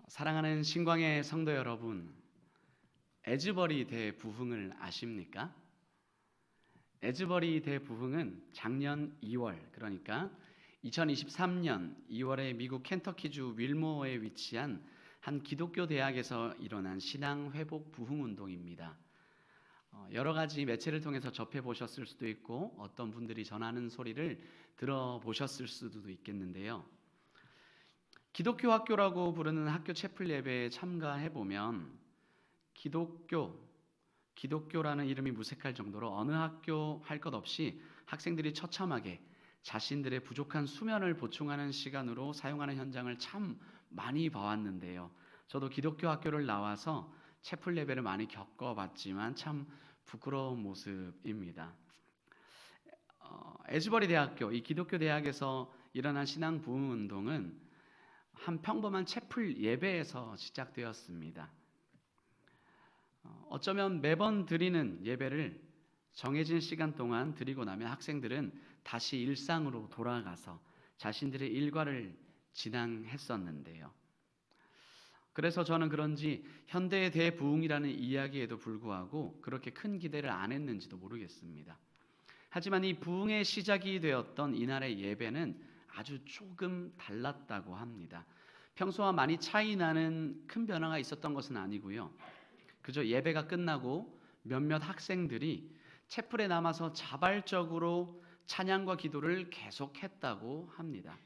사랑하는 신광의 성도 여러분, 에즈버리 대부흥을 아십니까? 에즈버리 대부흥은 작년 2월, 그러니까 2023년 2월에 미국 켄터키주 윌모어에 위치한 한 기독교 대학에서 일어난 신앙 회복 부흥 운동입니다. 여러 가지 매체를 통해서 접해 보셨을 수도 있고 어떤 분들이 전하는 소리를 들어보셨을 수도 있겠는데요. 기독교 학교라고 부르는 학교 채플 예배에 참가해 보면 기독교라는 이름이 무색할 정도로 어느 학교 할 것 없이 학생들이 처참하게 자신들의 부족한 수면을 보충하는 시간으로 사용하는 현장을 참 많이 봐왔는데요. 저도 기독교 학교를 나와서 채플 예배를 많이 겪어봤지만 참 부끄러운 모습입니다. 에즈버리 대학교, 이 기독교 대학에서 일어난 신앙 부흥 운동은 한 평범한 채플 예배에서 시작되었습니다. 어쩌면 매번 드리는 예배를 정해진 시간 동안 드리고 나면 학생들은 다시 일상으로 돌아가서 자신들의 일과를 진행했었는데요. 그래서 저는 그런지 현대의 대부흥이라는 이야기에도 불구하고 그렇게 큰 기대를 안 했는지도 모르겠습니다. 하지만 이 부흥의 시작이 되었던 이날의 예배는 아주 조금 달랐다고 합니다. 평소와 많이 차이 나는 큰 변화가 있었던 것은 아니고요. 그저 예배가 끝나고 몇몇 학생들이 채플에 남아서 자발적으로 찬양과 기도를 계속했다고 합니다.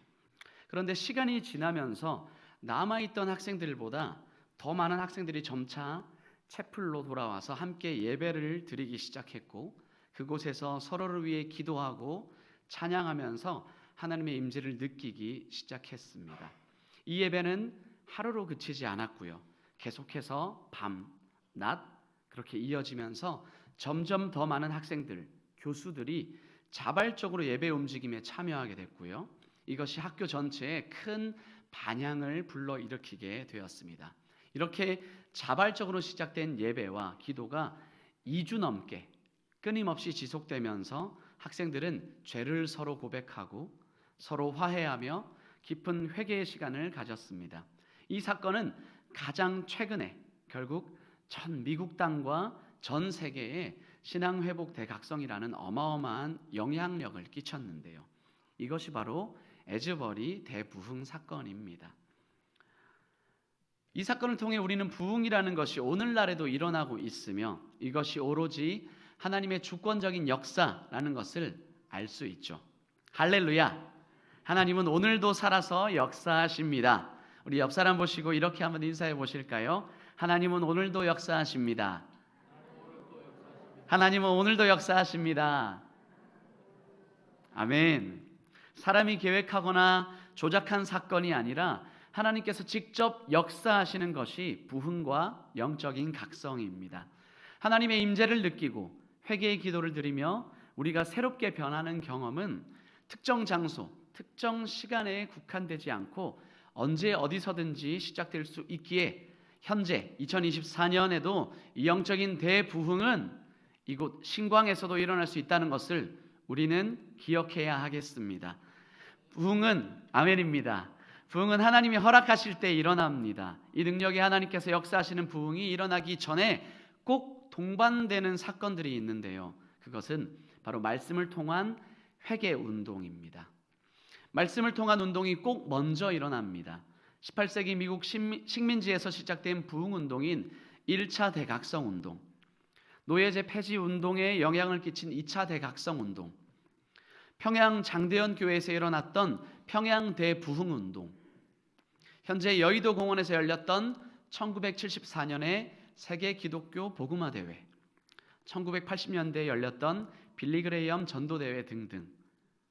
그런데 시간이 지나면서 남아있던 학생들보다 더 많은 학생들이 점차 채플로 돌아와서 함께 예배를 드리기 시작했고 그곳에서 서로를 위해 기도하고 찬양하면서 하나님의 임재를 느끼기 시작했습니다. 이 예배는 하루로 그치지 않았고요. 계속해서 밤, 낮 그렇게 이어지면서 점점 더 많은 학생들, 교수들이 자발적으로 예배 움직임에 참여하게 됐고요. 이것이 학교 전체에 큰 반향을 불러일으키게 되었습니다. 이렇게 자발적으로 시작된 예배와 기도가 2주 넘게 끊임없이 지속되면서 학생들은 죄를 서로 고백하고 서로 화해하며 깊은 회개의 시간을 가졌습니다. 이 사건은 가장 최근에 결국 전 미국 땅과 전 세계에 신앙 회복 대각성이라는 어마어마한 영향력을 끼쳤는데요. 이것이 바로 에즈버리 대부흥 사건입니다. 이 사건을 통해 우리는 부흥이라는 것이 오늘날에도 일어나고 있으며 이것이 오로지 하나님의 주권적인 역사라는 것을 알 수 있죠. 할렐루야! 하나님은 오늘도 살아서 역사하십니다. 우리 옆 사람 보시고 이렇게 한번 인사해 보실까요? 하나님은 오늘도 역사하십니다. 하나님은 오늘도 역사하십니다. 아멘. 사람이 계획하거나 조작한 사건이 아니라 하나님께서 직접 역사하시는 것이 부흥과 영적인 각성입니다. 하나님의 임재를 느끼고 회개의 기도를 드리며 우리가 새롭게 변하는 경험은 특정 장소, 특정 시간에 국한되지 않고 언제 어디서든지 시작될 수 있기에 현재 2024년에도 이 영적인 대부흥은 이곳 신광에서도 일어날 수 있다는 것을 우리는 기억해야 하겠습니다. 부흥은 아멘입니다. 부흥은 하나님이 허락하실 때 일어납니다. 이 능력이 하나님께서 역사하시는 부흥이 일어나기 전에 꼭 동반되는 사건들이 있는데요. 그것은 바로 말씀을 통한 회개 운동입니다. 말씀을 통한 운동이 꼭 먼저 일어납니다. 18세기 미국 식민지에서 시작된 부흥 운동인 1차 대각성 운동, 노예제 폐지 운동에 영향을 끼친 2차 대각성 운동, 평양 장대현 교회에서 일어났던 평양 대부흥 운동, 현재 여의도 공원에서 열렸던 1974년의 세계 기독교 복음화 대회, 1980년대에 열렸던 빌리그레이엄 전도대회 등등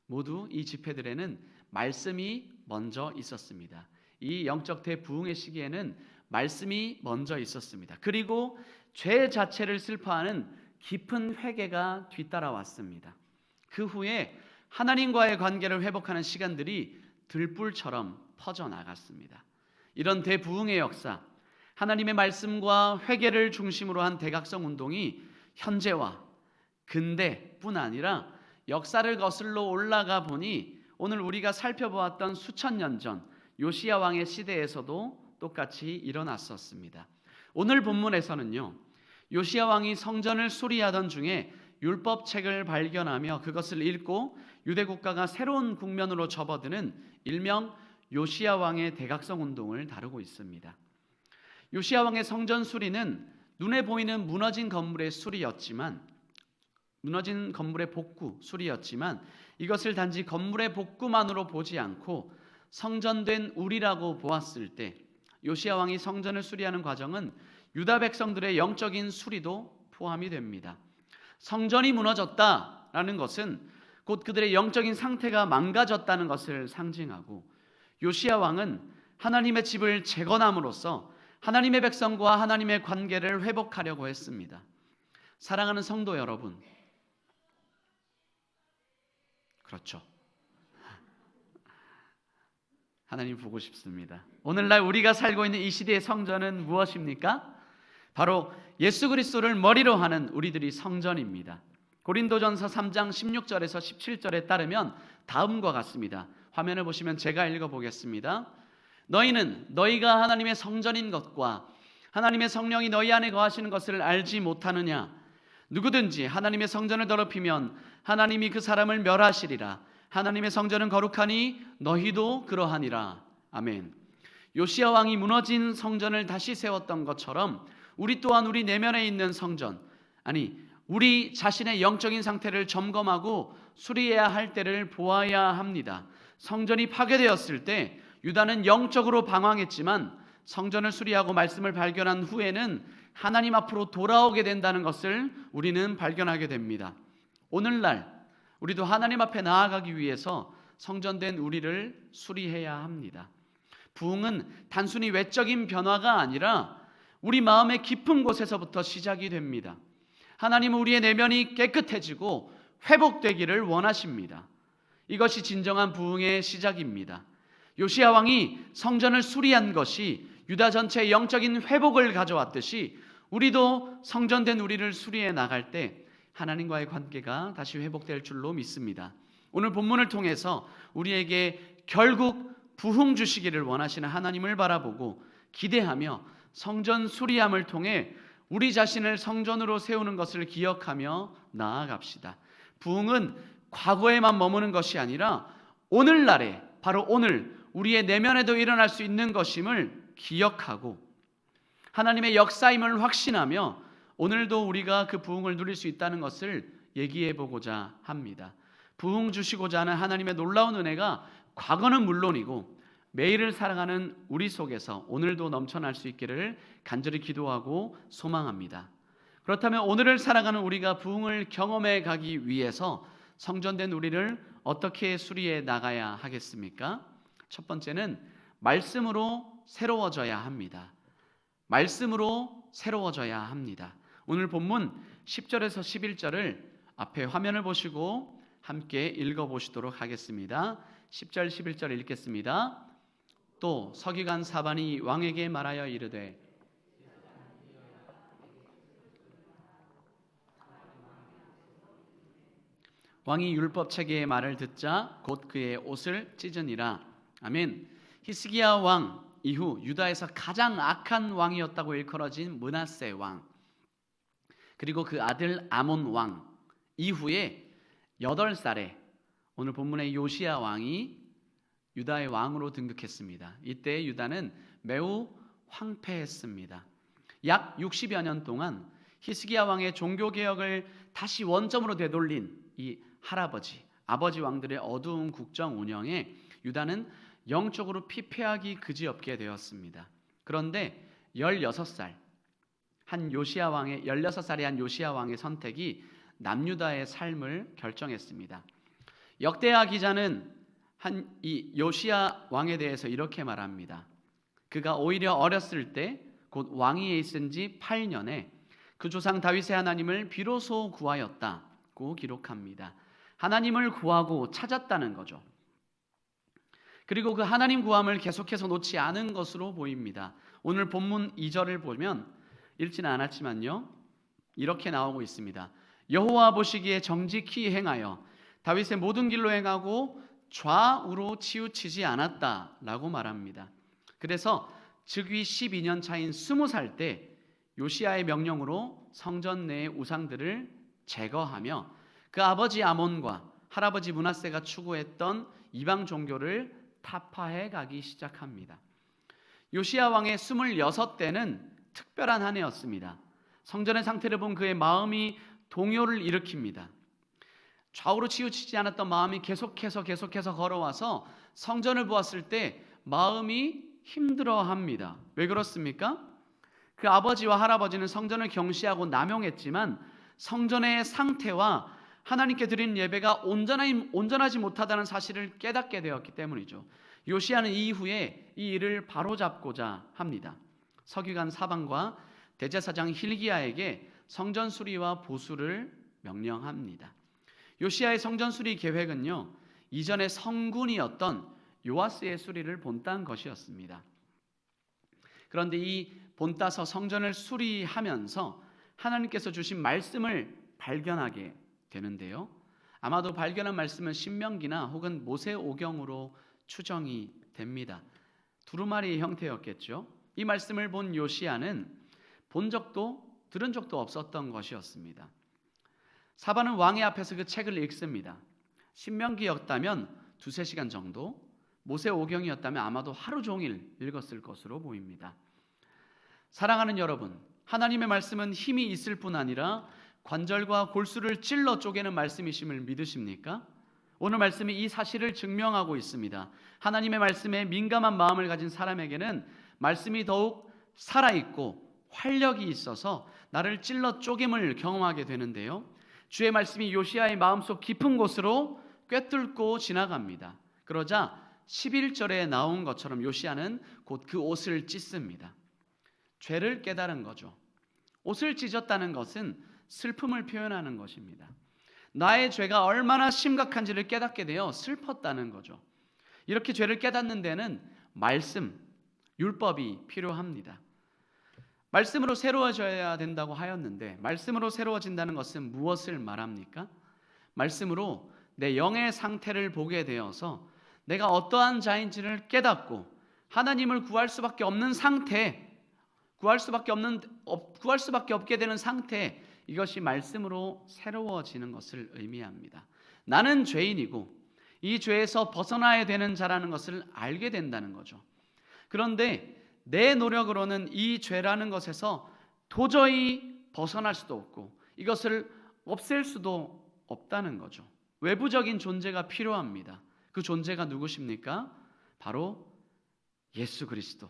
모두 이 집회들에는 말씀이 먼저 있었습니다. 이 영적 대부흥의 시기에는 말씀이 먼저 있었습니다. 그리고 죄 자체를 슬퍼하는 깊은 회개가 뒤따라왔습니다. 그 후에 하나님과의 관계를 회복하는 시간들이 들불처럼 퍼져나갔습니다. 이런 대부흥의 역사, 하나님의 말씀과 회개를 중심으로 한 대각성 운동이 현재와 근대뿐 아니라 역사를 거슬러 올라가 보니 오늘 우리가 살펴보았던 수천 년 전 요시야 왕의 시대에서도 똑같이 일어났었습니다. 오늘 본문에서는요, 요시야 왕이 성전을 수리하던 중에 율법책을 발견하며 그것을 읽고 유대 국가가 새로운 국면으로 접어드는 일명 요시야 왕의 대각성 운동을 다루고 있습니다. 요시야 왕의 성전 수리는 눈에 보이는 무너진 건물의 복구 수리였지만 이것을 단지 건물의 복구만으로 보지 않고 성전된 우리라고 보았을 때 요시야 왕이 성전을 수리하는 과정은 유다 백성들의 영적인 수리도 포함이 됩니다. 성전이 무너졌다라는 것은 곧 그들의 영적인 상태가 망가졌다는 것을 상징하고, 요시야 왕은 하나님의 집을 재건함으로써 하나님의 백성과 하나님의 관계를 회복하려고 했습니다. 사랑하는 성도 여러분, 그렇죠. 하나님 보고 싶습니다. 오늘날 우리가 살고 있는 이 시대의 성전은 무엇입니까? 바로 예수 그리스도를 머리로 하는 우리들이 성전입니다. 고린도전서 3장 16절에서 17절에 따르면 다음과 같습니다. 화면을 보시면 제가 읽어보겠습니다. 너희는 너희가 하나님의 성전인 것과 하나님의 성령이 너희 안에 거하시는 것을 알지 못하느냐? 누구든지 하나님의 성전을 더럽히면 하나님이 그 사람을 멸하시리라. 하나님의 성전은 거룩하니 너희도 그러하니라. 아멘. 요시야 왕이 무너진 성전을 다시 세웠던 것처럼 우리 또한 우리 내면에 있는 성전, 우리 자신의 영적인 상태를 점검하고 수리해야 할 때를 보아야 합니다. 성전이 파괴되었을 때 유다는 영적으로 방황했지만 성전을 수리하고 말씀을 발견한 후에는 하나님 앞으로 돌아오게 된다는 것을 우리는 발견하게 됩니다. 오늘날 우리도 하나님 앞에 나아가기 위해서 성전된 우리를 수리해야 합니다. 부흥은 단순히 외적인 변화가 아니라 우리 마음의 깊은 곳에서부터 시작이 됩니다. 하나님은 우리의 내면이 깨끗해지고 회복되기를 원하십니다. 이것이 진정한 부흥의 시작입니다. 요시야 왕이 성전을 수리한 것이 유다 전체의 영적인 회복을 가져왔듯이 우리도 성전된 우리를 수리해 나갈 때 하나님과의 관계가 다시 회복될 줄로 믿습니다. 오늘 본문을 통해서 우리에게 결국 부흥 주시기를 원하시는 하나님을 바라보고 기대하며 성전 수리함을 통해 우리 자신을 성전으로 세우는 것을 기억하며 나아갑시다. 부흥은 과거에만 머무는 것이 아니라 오늘날에, 바로 오늘 우리의 내면에도 일어날 수 있는 것임을 기억하고 하나님의 역사임을 확신하며 오늘도 우리가 그 부흥을 누릴 수 있다는 것을 얘기해 보고자 합니다. 부흥 주시고자 하는 하나님의 놀라운 은혜가 과거는 물론이고 매일을 살아가는 우리 속에서 오늘도 넘쳐날 수 있기를 간절히 기도하고 소망합니다. 그렇다면 오늘을 살아가는 우리가 부흥을 경험해 가기 위해서 성전된 우리를 어떻게 수리해 나가야 하겠습니까? 첫 번째는 말씀으로 새로워져야 합니다. 말씀으로 새로워져야 합니다. 오늘 본문 10절에서 11절을 앞에 화면을 보시고 함께 읽어보시도록 하겠습니다. 10절 11절 읽겠습니다. 또 서기관 사반이 왕에게 말하여 이르되 왕이 율법책의 말을 듣자 곧 그의 옷을 찢으니라. 아멘. 히스기야 왕 이후 유다에서 가장 악한 왕이었다고 일컬어진 므낫세 왕, 그리고 그 아들 아몬 왕 이후에 8살에 오늘 본문의 요시야 왕이 유다의 왕으로 등극했습니다. 이때 유다는 매우 황폐했습니다. 약 60여 년 동안 히스기야 왕의 종교개혁을 다시 원점으로 되돌린 이 아버지 왕들의 어두운 국정 운영에 유다는 영적으로 피폐하기 그지없게 되었습니다. 그런데 16살의 한 요시야 왕의 선택이 남유다의 삶을 결정했습니다. 역대하 기자는 이 요시야 왕에 대해서 이렇게 말합니다. 그가 오히려 어렸을 때 곧 왕위에 있은 지 8년에 그 조상 다윗의 하나님을 비로소 구하였다고 기록합니다. 하나님을 구하고 찾았다는 거죠. 그리고 그 하나님 구함을 계속해서 놓지 않은 것으로 보입니다. 오늘 본문 2절을 보면 읽지는 않았지만요, 이렇게 나오고 있습니다. 여호와 보시기에 정직히 행하여 다윗의 모든 길로 행하고 좌우로 치우치지 않았다라고 말합니다. 그래서 즉위 12년 차인 20살 때 요시야의 명령으로 성전 내의 우상들을 제거하며 그 아버지 아몬과 할아버지 므낫세가 추구했던 이방 종교를 타파해 가기 시작합니다. 요시야 왕의 26때는 특별한 한 해였습니다. 성전의 상태를 본 그의 마음이 동요를 일으킵니다. 좌우로 치우치지 않았던 마음이 계속해서 걸어와서 성전을 보았을 때 마음이 힘들어합니다. 왜 그렇습니까? 그 아버지와 할아버지는 성전을 경시하고 남용했지만 성전의 상태와 하나님께 드린 예배가 온전하지 못하다는 사실을 깨닫게 되었기 때문이죠. 요시야는 이후에 이 일을 바로잡고자 합니다. 서기관 사방과 대제사장 hil기야에게 성전 수리와 보수를 명령합니다. 요시야의 성전 수리 계획은요, 이전의 성군이었던 요아스의 수리를 본딴 것이었습니다. 그런데 이 본따서 성전을 수리하면서 하나님께서 주신 말씀을 발견하게 되는데요, 아마도 발견한 말씀은 신명기나 혹은 모세오경으로 추정이 됩니다. 두루마리 형태였겠죠. 이 말씀을 본 요시야는 본 적도 들은 적도 없었던 것이었습니다. 사바는 왕의 앞에서 그 책을 읽습니다. 신명기였다면 2-3시간 정도, 모세오경이었다면 아마도 하루 종일 읽었을 것으로 보입니다. 사랑하는 여러분, 하나님의 말씀은 힘이 있을 뿐 아니라 관절과 골수를 찔러 쪼개는 말씀이심을 믿으십니까? 오늘 말씀이 이 사실을 증명하고 있습니다. 하나님의 말씀에 민감한 마음을 가진 사람에게는 말씀이 더욱 살아있고 활력이 있어서 나를 찔러 쪼갰을 경험하게 되는데요, 주의 말씀이 요시야의 마음속 깊은 곳으로 꿰뚫고 지나갑니다. 그러자 11절에 나온 것처럼 요시야는 곧 그 옷을 찢습니다. 죄를 깨달은 거죠. 옷을 찢었다는 것은 슬픔을 표현하는 것입니다. 나의 죄가 얼마나 심각한지를 깨닫게 되어 슬펐다는 거죠. 이렇게 죄를 깨닫는 데는 말씀, 율법이 필요합니다. 말씀으로 새로워져야 된다고 하였는데, 말씀으로 새로워진다는 것은 무엇을 말합니까? 말씀으로 내 영의 상태를 보게 되어서 내가 어떠한 자인지를 깨닫고 하나님을 구할 수밖에 없는 상태, 구할 수밖에 없게 되는 상태, 이것이 말씀으로 새로워지는 것을 의미합니다. 나는 죄인이고 이 죄에서 벗어나야 되는 자라는 것을 알게 된다는 거죠. 그런데 내 노력으로는 이 죄라는 것에서 도저히 벗어날 수도 없고 이것을 없앨 수도 없다는 거죠. 외부적인 존재가 필요합니다. 그 존재가 누구십니까? 바로 예수 그리스도.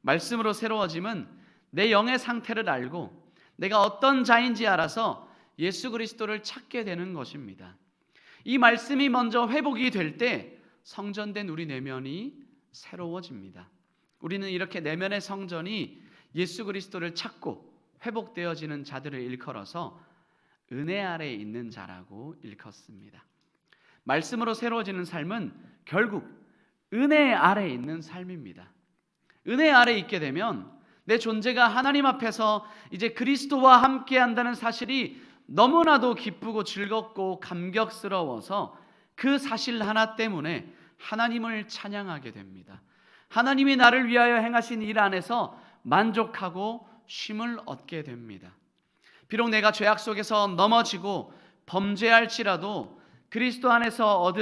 말씀으로 새로워짐은 내 영의 상태를 알고 내가 어떤 자인지 알아서 예수 그리스도를 찾게 되는 것입니다. 이 말씀이 먼저 회복이 될 때 성전된 우리 내면이 새로워집니다. 우리는 이렇게 내면의 성전이 예수 그리스도를 찾고 회복되어지는 자들을 일컬어서 은혜 아래에 있는 자라고 일컫습니다. 말씀으로 새로워지는 삶은 결국 은혜 아래에 있는 삶입니다. 은혜 아래에 있게 되면 내 존재가 하나님 앞에서 이제 그리스도와 함께 한다는 사실이 너무나도 기쁘고 즐겁고 감격스러워서 그 사실 하나 때문에 하나님을 찬양하게 됩니다. 하나님이 나를 위하여 행하신 일 안에서 만족하고 쉼을 얻게 됩니다. 비록 내가 죄악 속에서 넘어지고 범죄할지라도 그리스도 안에서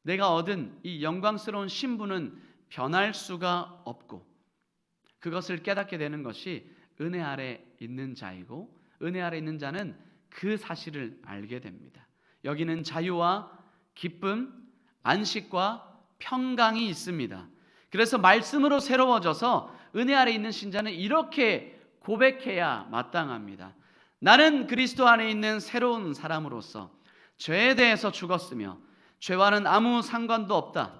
내가 얻은 이 영광스러운 신분은 변할 수가 없고 그것을 깨닫게 되는 것이 은혜 아래 있는 자이고, 은혜 아래 있는 자는 그 사실을 알게 됩니다. 여기는 자유와 기쁨, 안식과 평강이 있습니다. 그래서 말씀으로 새로워져서 은혜 아래 있는 신자는 이렇게 고백해야 마땅합니다. 나는 그리스도 안에 있는 새로운 사람으로서 죄에 대해서 죽었으며 죄와는 아무 상관도 없다.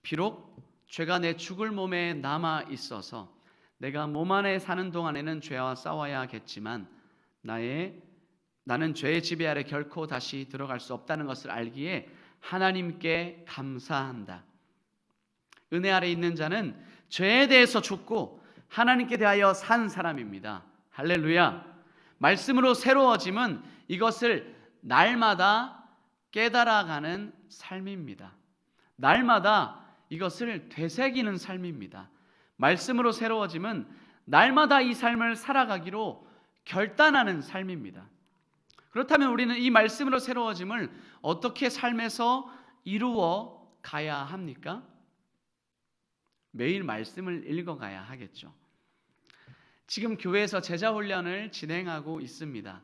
비록 죄가 내 죽을 몸에 남아 있어서 내가 몸 안에 사는 동안에는 죄와 싸워야겠지만 나는 죄의 지배 아래 결코 다시 들어갈 수 없다는 것을 알기에 하나님께 감사한다. 은혜 아래 있는 자는 죄에 대해서 죽고 하나님께 대하여 산 사람입니다. 할렐루야. 말씀으로 새로워짐은 이것을 날마다 깨달아가는 삶입니다. 날마다 이것을 되새기는 삶입니다. 말씀으로 새로워짐은 날마다 이 삶을 살아가기로 결단하는 삶입니다. 그렇다면 우리는 이 말씀으로 새로워짐을 어떻게 삶에서 이루어 가야 합니까? 매일 말씀을 읽어가야 하겠죠. 지금 교회에서 제자 훈련을 진행하고 있습니다.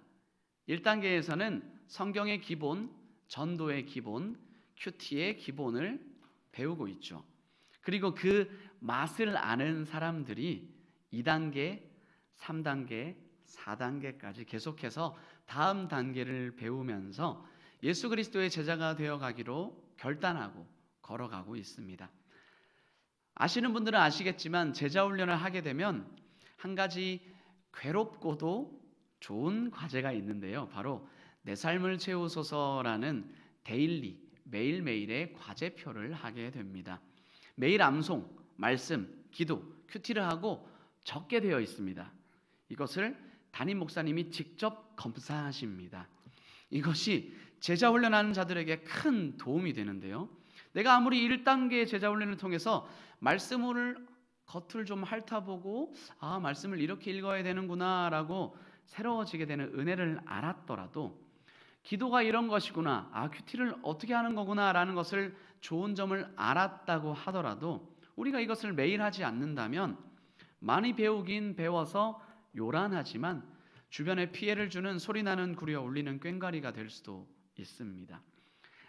1단계에서는 성경의 기본, 전도의 기본, 큐티의 기본을 배우고 있죠. 그리고 그 맛을 아는 사람들이 2단계, 3단계, 4단계까지 계속해서 다음 단계를 배우면서 예수 그리스도의 제자가 되어가기로 결단하고 걸어가고 있습니다. 아시는 분들은 아시겠지만 제자 훈련을 하게 되면 한 가지 괴롭고도 좋은 과제가 있는데요. 바로 내 삶을 채우소서라는 데일리, 매일매일의 과제표를 하게 됩니다. 매일 암송, 말씀, 기도, 큐티를 하고 적게 되어 있습니다. 이것을 담임 목사님이 직접 검사하십니다. 이것이 제자 훈련하는 자들에게 큰 도움이 되는데요. 내가 아무리 1단계 제자 훈련을 통해서 말씀을 겉을 좀 핥아보고 말씀을 이렇게 읽어야 되는구나 라고 새로워지게 되는 은혜를 알았더라도 기도가 이런 것이구나, 큐티를 어떻게 하는 거구나 라는 것을 좋은 점을 알았다고 하더라도 우리가 이것을 매일 하지 않는다면 많이 배우긴 배워서 요란하지만 주변에 피해를 주는 소리나는 구려 울리는 꽹과리가 될 수도 있습니다.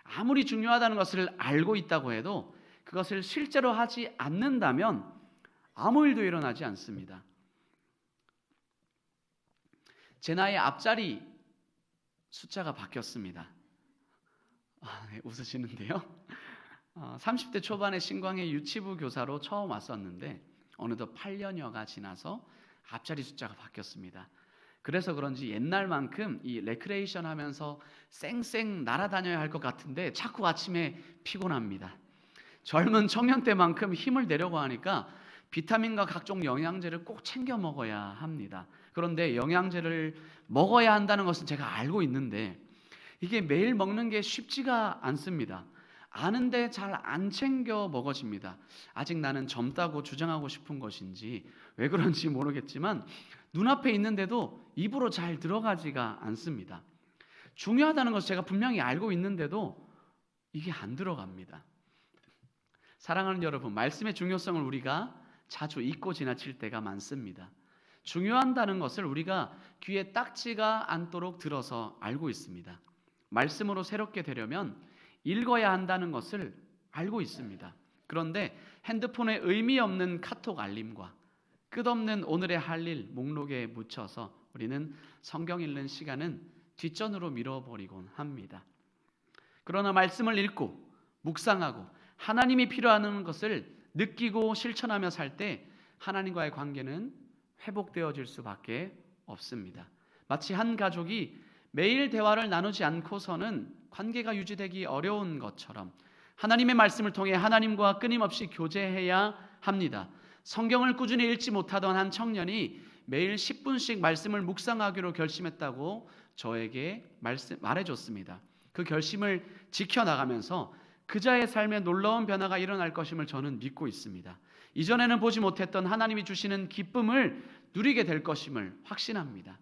아무리 중요하다는 것을 알고 있다고 해도 그것을 실제로 하지 않는다면 아무 일도 일어나지 않습니다. 제 나이 앞자리 숫자가 바뀌었습니다. 네, 웃으시는데요. 30대 초반에 신광의 유치부 교사로 처음 왔었는데 어느덧 8년여가 지나서 앞자리 숫자가 바뀌었습니다. 그래서 그런지 옛날만큼 이 레크레이션 하면서 쌩쌩 날아다녀야 할 것 같은데 자꾸 아침에 피곤합니다. 젊은 청년 때만큼 힘을 내려고 하니까 비타민과 각종 영양제를 꼭 챙겨 먹어야 합니다. 그런데 영양제를 먹어야 한다는 것은 제가 알고 있는데 이게 매일 먹는 게 쉽지가 않습니다. 아는데 잘 안 챙겨 먹어집니다. 아직 나는 젊다고 주장하고 싶은 것인지 왜 그런지 모르겠지만 눈앞에 있는데도 입으로 잘 들어가지가 않습니다. 중요하다는 것을 제가 분명히 알고 있는데도 이게 안 들어갑니다. 사랑하는 여러분, 말씀의 중요성을 우리가 자주 잊고 지나칠 때가 많습니다. 중요하다는 것을 우리가 귀에 딱지가 않도록 들어서 알고 있습니다. 말씀으로 새롭게 되려면 읽어야 한다는 것을 알고 있습니다. 그런데 핸드폰에 의미 없는 카톡 알림과 끝없는 오늘의 할 일 목록에 묻혀서 우리는 성경 읽는 시간은 뒷전으로 밀어버리곤 합니다. 그러나 말씀을 읽고 묵상하고 하나님이 필요하는 것을 느끼고 실천하며 살 때 하나님과의 관계는 회복되어질 수밖에 없습니다. 마치 한 가족이 매일 대화를 나누지 않고서는 관계가 유지되기 어려운 것처럼 하나님의 말씀을 통해 하나님과 끊임없이 교제해야 합니다. 성경을 꾸준히 읽지 못하던 한 청년이 매일 10분씩 말씀을 묵상하기로 결심했다고 저에게 말해줬습니다. 그 결심을 지켜나가면서 그자의 삶에 놀라운 변화가 일어날 것임을 저는 믿고 있습니다. 이전에는 보지 못했던 하나님이 주시는 기쁨을 누리게 될 것임을 확신합니다.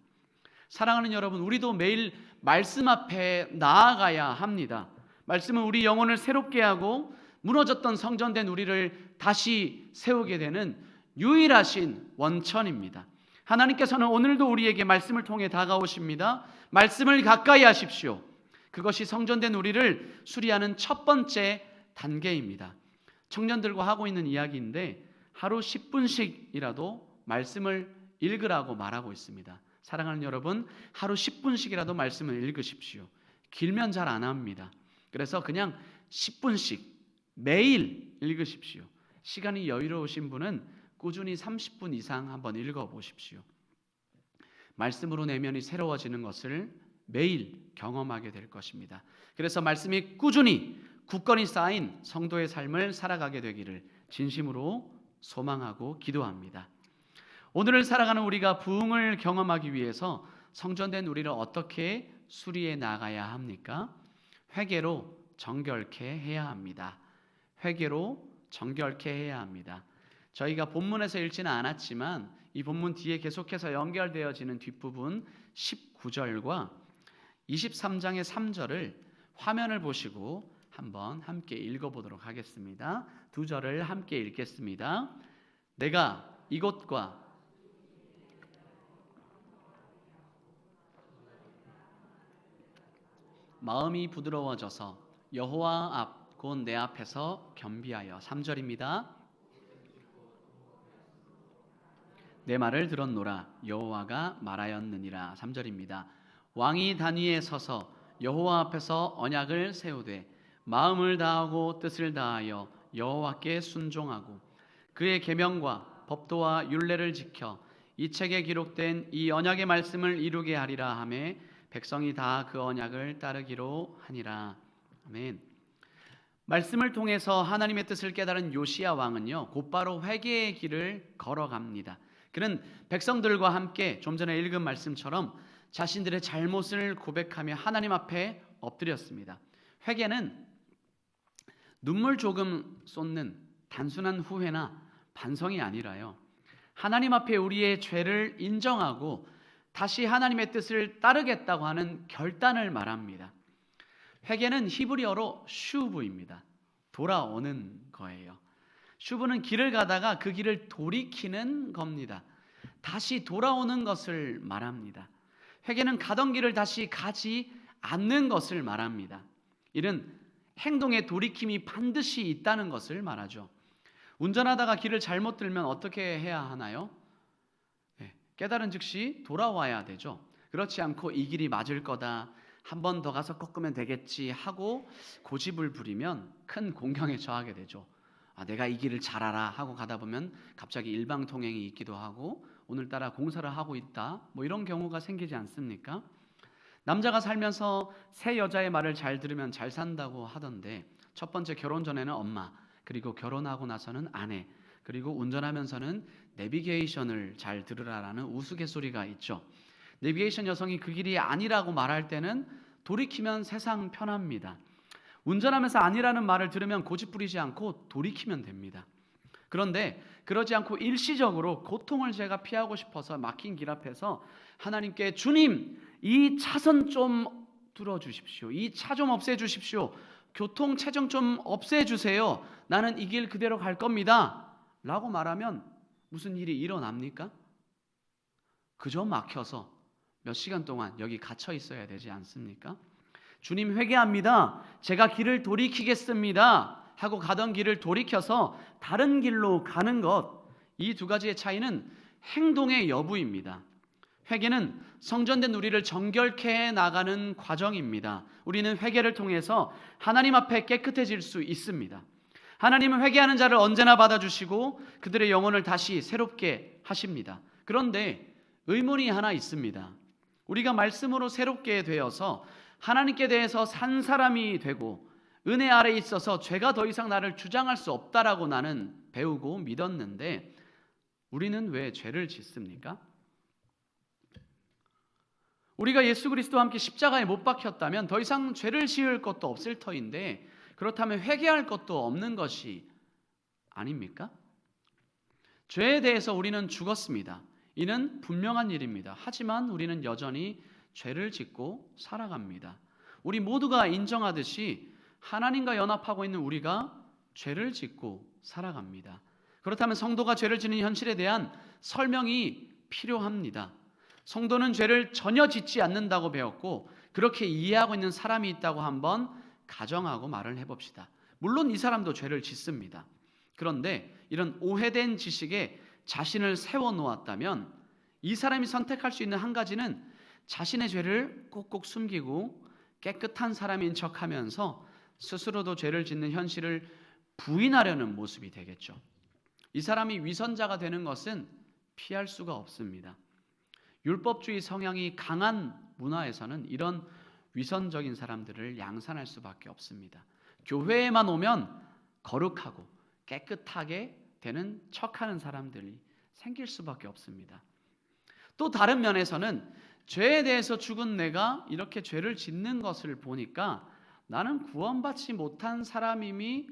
사랑하는 여러분, 우리도 매일 말씀 앞에 나아가야 합니다. 말씀은 우리 영혼을 새롭게 하고 무너졌던 성전된 우리를 다시 세우게 되는 유일하신 원천입니다. 하나님께서는 오늘도 우리에게 말씀을 통해 다가오십니다. 말씀을 가까이 하십시오. 그것이 성전된 우리를 수리하는 첫 번째 단계입니다. 청년들과 하고 있는 이야기인데 하루 10분씩이라도 말씀을 읽으라고 말하고 있습니다. 사랑하는 여러분, 하루 10분씩이라도 말씀을 읽으십시오. 길면 잘 안 합니다. 그래서 그냥 10분씩 매일 읽으십시오. 시간이 여유로우신 분은 꾸준히 30분 이상 한번 읽어보십시오. 말씀으로 내면이 새로워지는 것을 매일 경험하게 될 것입니다. 그래서 말씀이 꾸준히 굳건히 쌓인 성도의 삶을 살아가게 되기를 진심으로 소망하고 기도합니다. 오늘을 살아가는 우리가 부흥을 경험하기 위해서 성전된 우리를 어떻게 수리해 나가야 합니까? 회개로 정결케 해야 합니다. 회개로 정결케 해야 합니다. 저희가 본문에서 읽지는 않았지만 이 본문 뒤에 계속해서 연결되어지는 뒷부분 19절과 23장의 3절을 화면을 보시고 한번 함께 읽어보도록 하겠습니다. 두 절을 함께 읽겠습니다. 내가 이곳과 마음이 부드러워져서 여호와 앞 곧 내 앞에서 겸비하여 3절입니다. 내 말을 들었노라 여호와가 말하였느니라 3절입니다. 왕이 단위에 서서 여호와 앞에서 언약을 세우되 마음을 다하고 뜻을 다하여 여호와께 순종하고 그의 계명과 법도와 율례를 지켜 이 책에 기록된 이 언약의 말씀을 이루게 하리라 하매 백성이 다 그 언약을 따르기로 하니라. 아멘. 말씀을 통해서 하나님의 뜻을 깨달은 요시야 왕은요 곧바로 회개의 길을 걸어갑니다. 그는 백성들과 함께 좀 전에 읽은 말씀처럼 자신들의 잘못을 고백하며 하나님 앞에 엎드렸습니다. 회개는 눈물 조금 쏟는 단순한 후회나 반성이 아니라요 하나님 앞에 우리의 죄를 인정하고 다시 하나님의 뜻을 따르겠다고 하는 결단을 말합니다. 회개는 히브리어로 슈브입니다. 돌아오는 거예요. 슈브는 길을 가다가 그 길을 돌이키는 겁니다. 다시 돌아오는 것을 말합니다. 회개는 가던 길을 다시 가지 않는 것을 말합니다. 이는 행동의 돌이킴이 반드시 있다는 것을 말하죠. 운전하다가 길을 잘못 들면 어떻게 해야 하나요? 깨달은 즉시 돌아와야 되죠. 그렇지 않고 이 길이 맞을 거다, 한 번 더 가서 꺾으면 되겠지 하고 고집을 부리면 큰 공경에 처하게 되죠. 내가 이 길을 잘 알아 하고 가다 보면 갑자기 일방통행이 있기도 하고 오늘따라 공사를 하고 있다 이런 경우가 생기지 않습니까? 남자가 살면서 새 여자의 말을 잘 들으면 잘 산다고 하던데 첫 번째 결혼 전에는 엄마, 그리고 결혼하고 나서는 아내, 그리고 운전하면서는 내비게이션을 잘 들으라라는 우스갯소리가 있죠. 내비게이션 여성이 그 길이 아니라고 말할 때는 돌이키면 세상 편합니다. 운전하면서 아니라는 말을 들으면 고집 부리지 않고 돌이키면 됩니다. 그런데 그러지 않고 일시적으로 고통을 제가 피하고 싶어서 막힌 길 앞에서 하나님께 주님 이 차선 좀 뚫어주십시오, 이 차 좀 없애주십시오, 교통체증 좀 없애주세요, 나는 이 길 그대로 갈 겁니다 라고 말하면 무슨 일이 일어납니까? 그저 막혀서 몇 시간 동안 여기 갇혀 있어야 되지 않습니까? 주님 회개합니다, 제가 길을 돌이키겠습니다 하고 가던 길을 돌이켜서 다른 길로 가는 것, 이 두 가지의 차이는 행동의 여부입니다. 회개는 성전된 우리를 정결케 해 나가는 과정입니다. 우리는 회개를 통해서 하나님 앞에 깨끗해질 수 있습니다. 하나님은 회개하는 자를 언제나 받아주시고 그들의 영혼을 다시 새롭게 하십니다. 그런데 의문이 하나 있습니다. 우리가 말씀으로 새롭게 되어서 하나님께 대해서 산 사람이 되고 은혜 아래에 있어서 죄가 더 이상 나를 주장할 수 없다라고 나는 배우고 믿었는데 우리는 왜 죄를 짓습니까? 우리가 예수 그리스도와 함께 십자가에 못 박혔다면 더 이상 죄를 지을 것도 없을 터인데 그렇다면 회개할 것도 없는 것이 아닙니까? 죄에 대해서 우리는 죽었습니다. 이는 분명한 일입니다. 하지만 우리는 여전히 죄를 짓고 살아갑니다. 우리 모두가 인정하듯이 하나님과 연합하고 있는 우리가 죄를 짓고 살아갑니다. 그렇다면 성도가 죄를 짓는 현실에 대한 설명이 필요합니다. 성도는 죄를 전혀 짓지 않는다고 배웠고 그렇게 이해하고 있는 사람이 있다고 한번 가정하고 말을 해봅시다. 물론 이 사람도 죄를 짓습니다. 그런데 이런 오해된 지식에 자신을 세워놓았다면 이 사람이 선택할 수 있는 한 가지는 자신의 죄를 꼭꼭 숨기고 깨끗한 사람인 척하면서 스스로도 죄를 짓는 현실을 부인하려는 모습이 되겠죠. 이 사람이 위선자가 되는 것은 피할 수가 없습니다. 율법주의 성향이 강한 문화에서는 이런 위선적인 사람들을 양산할 수밖에 없습니다. 교회에만 오면 거룩하고 깨끗하게 되는 척하는 사람들이 생길 수밖에 없습니다. 또 다른 면에서는 죄에 대해서 죽은 내가 이렇게 죄를 짓는 것을 보니까 나는 구원받지 못한 사람임이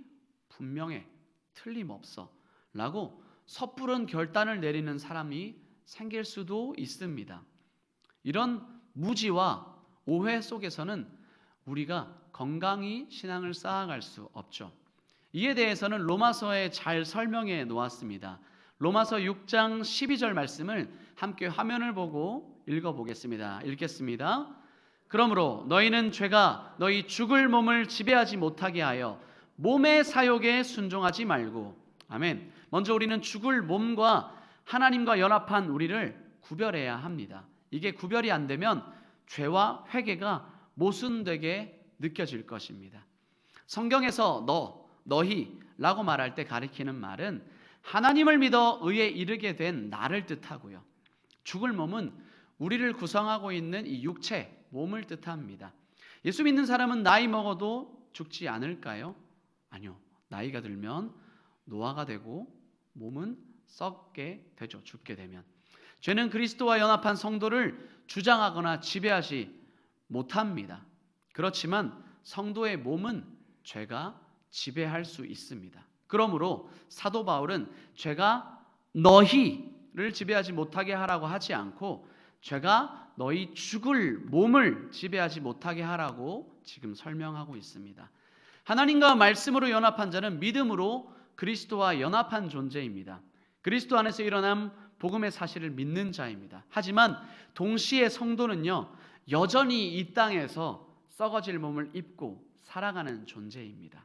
분명해, 틀림없어 라고 섣부른 결단을 내리는 사람이 생길 수도 있습니다. 이런 무지와 오해 속에서는 우리가 건강히 신앙을 쌓아갈 수 없죠. 이에 대해서는 로마서에 잘 설명해 놓았습니다. 로마서 6장 12절 말씀을 함께 화면을 보고 읽어보겠습니다. 읽겠습니다. 그러므로 너희는 죄가 너희 죽을 몸을 지배하지 못하게 하여 몸의 사욕에 순종하지 말고. 아멘. 먼저 우리는 죽을 몸과 하나님과 연합한 우리를 구별해야 합니다. 이게 구별이 안 되면 죄와 회개가 모순되게 느껴질 것입니다. 성경에서 너희라고 말할 때 가리키는 말은 하나님을 믿어 의에 이르게 된 나를 뜻하고요. 죽을 몸은 우리를 구성하고 있는 이 육체, 몸을 뜻합니다. 예수 믿는 사람은 나이 먹어도 죽지 않을까요? 아니요. 나이가 들면 노화가 되고 몸은 썩게 되죠. 죽게 되면. 죄는 그리스도와 연합한 성도를 주장하거나 지배하지 못합니다. 그렇지만 성도의 몸은 죄가 지배할 수 있습니다. 그러므로 사도 바울은 죄가 너희를 지배하지 못하게 하라고 하지 않고 죄가 너희 죽을 몸을 지배하지 못하게 하라고 지금 설명하고 있습니다. 하나님과 말씀으로 연합한 자는 믿음으로 그리스도와 연합한 존재입니다. 그리스도 안에서 일어난 복음의 사실을 믿는 자입니다. 하지만 동시에 성도는요, 여전히 이 땅에서 썩어질 몸을 입고 살아가는 존재입니다.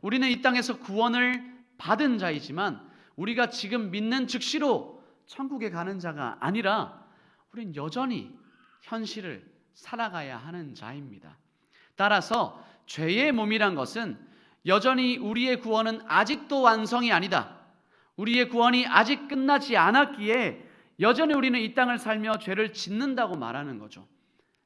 우리는 이 땅에서 구원을 받은 자이지만 우리가 지금 믿는 즉시로 천국에 가는 자가 아니라 우린 여전히 현실을 살아가야 하는 자입니다. 따라서 죄의 몸이란 것은 여전히 우리의 구원은 아직도 완성이 아니다. 우리의 구원이 아직 끝나지 않았기에 여전히 우리는 이 땅을 살며 죄를 짓는다고 말하는 거죠.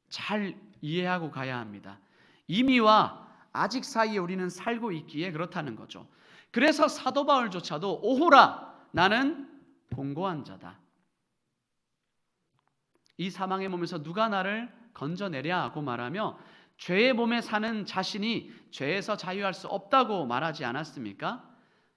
잘 이해하고 가야 합니다. 이미와 아직 사이에 우리는 살고 있기에 그렇다는 거죠. 그래서 사도 바울조차도 오호라 나는 공고한 자다. 이 사망의 몸에서 누가 나를 건져내랴 하고 말하며 죄의 몸에 사는 자신이 죄에서 자유할 수 없다고 말하지 않았습니까?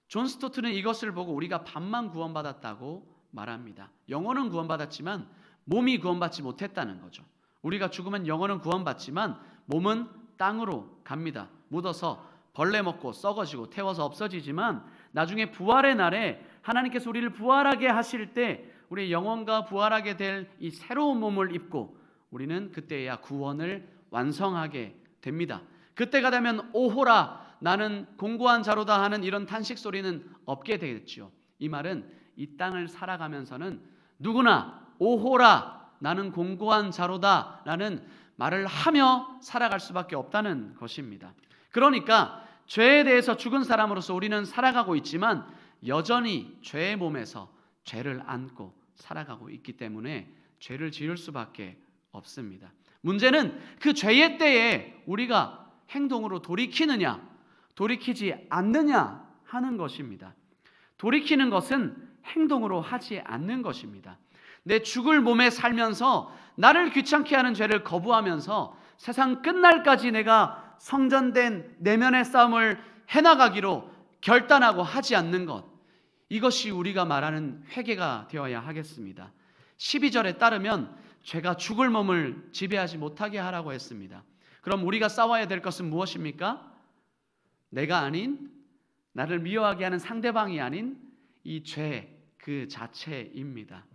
존 스토트는 이것을 보고 우리가 반만 구원받았다고 말합니다. 영혼은 구원받았지만 몸이 구원받지 못했다는 거죠. 우리가 죽으면 영혼은 구원받지만 몸은 땅으로 갑니다. 묻어서 벌레 먹고 썩어지고 태워서 없어지지만 나중에 부활의 날에 하나님께서 우리를 부활하게 하실 때 우리의 영혼과 부활하게 될 이 새로운 몸을 입고 우리는 그때야 구원을 완성하게 됩니다. 그때가 되면 오호라 나는 공고한 자로다 하는 이런 탄식 소리는 없게 되겠죠. 이 말은 이 땅을 살아가면서는 누구나 오호라 나는 공고한 자로다 라는 말을 하며 살아갈 수밖에 없다는 것입니다. 그러니까 죄에 대해서 죽은 사람으로서 우리는 살아가고 있지만 여전히 죄의 몸에서 죄를 안고 살아가고 있기 때문에 죄를 지을 수밖에 없습니다. 문제는 그 죄의 때에 우리가 행동으로 돌이키느냐 돌이키지 않느냐 하는 것입니다. 돌이키는 것은 행동으로 하지 않는 것입니다. 내 죽을 몸에 살면서 나를 귀찮게 하는 죄를 거부하면서 세상 끝날까지 내가 성전된 내면의 싸움을 해나가기로 결단하고 하지 않는 것, 이것이 우리가 말하는 회개가 되어야 하겠습니다. 12절에 따르면 죄가 죽을 몸을 지배하지 못하게 하라고 했습니다. 그럼 우리가 싸워야 될 것은 무엇입니까? 내가 아닌, 나를 미워하게 하는 상대방이 아닌 이 죄 그 자체입니다.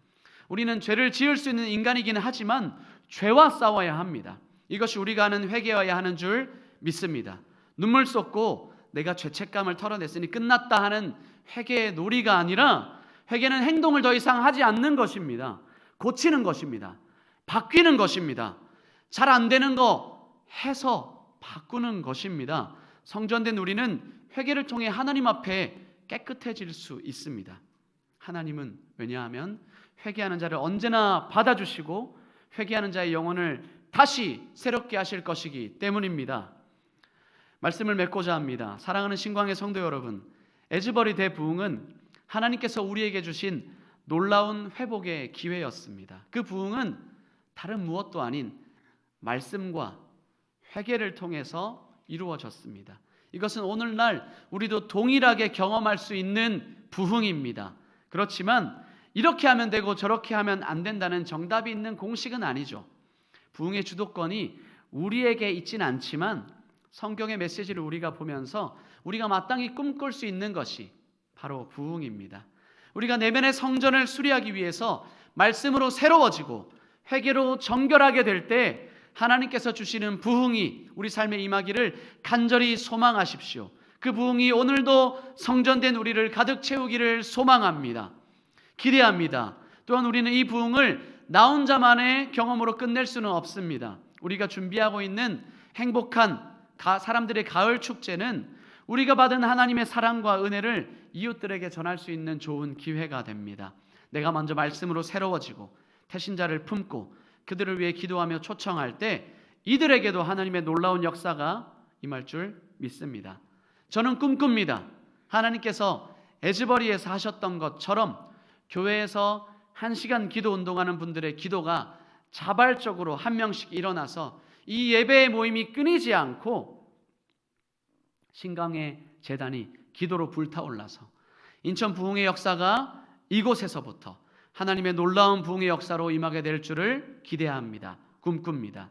우리는 죄를 지을 수 있는 인간이기는 하지만 죄와 싸워야 합니다. 이것이 우리가 하는 회개여야 하는 줄 믿습니다. 눈물 쏟고 내가 죄책감을 털어냈으니 끝났다 하는 회개의 놀이가 아니라 회개는 행동을 더 이상 하지 않는 것입니다. 고치는 것입니다. 바뀌는 것입니다. 잘 안 되는 거 해서 바꾸는 것입니다. 성전된 우리는 회개를 통해 하나님 앞에 깨끗해질 수 있습니다. 하나님은 왜냐하면 회개하는 자를 언제나 받아주시고 회개하는 자의 영혼을 다시 새롭게 하실 것이기 때문입니다. 말씀을 맺고자 합니다. 사랑하는 신광의 성도 여러분, 에즈버리 대부흥은 하나님께서 우리에게 주신 놀라운 회복의 기회였습니다. 그 부흥은 다른 무엇도 아닌 말씀과 회개를 통해서 이루어졌습니다. 이것은 오늘날 우리도 동일하게 경험할 수 있는 부흥입니다. 그렇지만 이렇게 하면 되고 저렇게 하면 안 된다는 정답이 있는 공식은 아니죠. 부흥의 주도권이 우리에게 있진 않지만 성경의 메시지를 우리가 보면서 우리가 마땅히 꿈꿀 수 있는 것이 바로 부흥입니다. 우리가 내면의 성전을 수리하기 위해서 말씀으로 새로워지고 회개로 정결하게 될 때 하나님께서 주시는 부흥이 우리 삶에 임하기를 간절히 소망하십시오. 그 부흥이 오늘도 성전된 우리를 가득 채우기를 소망합니다. 기대합니다. 또한 우리는 이 부흥을 나 혼자만의 경험으로 끝낼 수는 없습니다. 우리가 준비하고 있는 행복한 사람들의 가을 축제는 우리가 받은 하나님의 사랑과 은혜를 이웃들에게 전할 수 있는 좋은 기회가 됩니다. 내가 먼저 말씀으로 새로워지고 태신자를 품고 그들을 위해 기도하며 초청할 때 이들에게도 하나님의 놀라운 역사가 임할 줄 믿습니다. 저는 꿈꿉니다. 하나님께서 에즈버리에서 하셨던 것처럼 교회에서 1시간 기도 운동하는 분들의 기도가 자발적으로 한 명씩 일어나서 이 예배의 모임이 끊이지 않고 신강의 제단이 기도로 불타올라서 인천 부흥의 역사가 이곳에서부터 하나님의 놀라운 부흥의 역사로 임하게 될 줄을 기대합니다. 꿈꿉니다.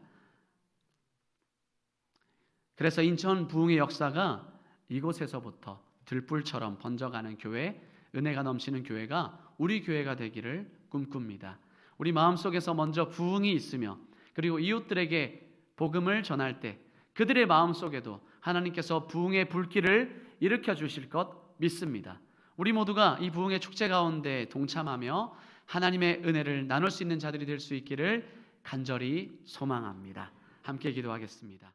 그래서 인천 부흥의 역사가 이곳에서부터 들불처럼 번져가는 교회, 은혜가 넘치는 교회가 우리 교회가 되기를 꿈꿉니다. 우리 마음속에서 먼저 부흥이 있으며 그리고 이웃들에게 복음을 전할 때 그들의 마음속에도 하나님께서 부흥의 불길을 일으켜 주실 것 믿습니다. 우리 모두가 이 부흥의 축제 가운데 동참하며 하나님의 은혜를 나눌 수 있는 자들이 될 수 있기를 간절히 소망합니다. 함께 기도하겠습니다.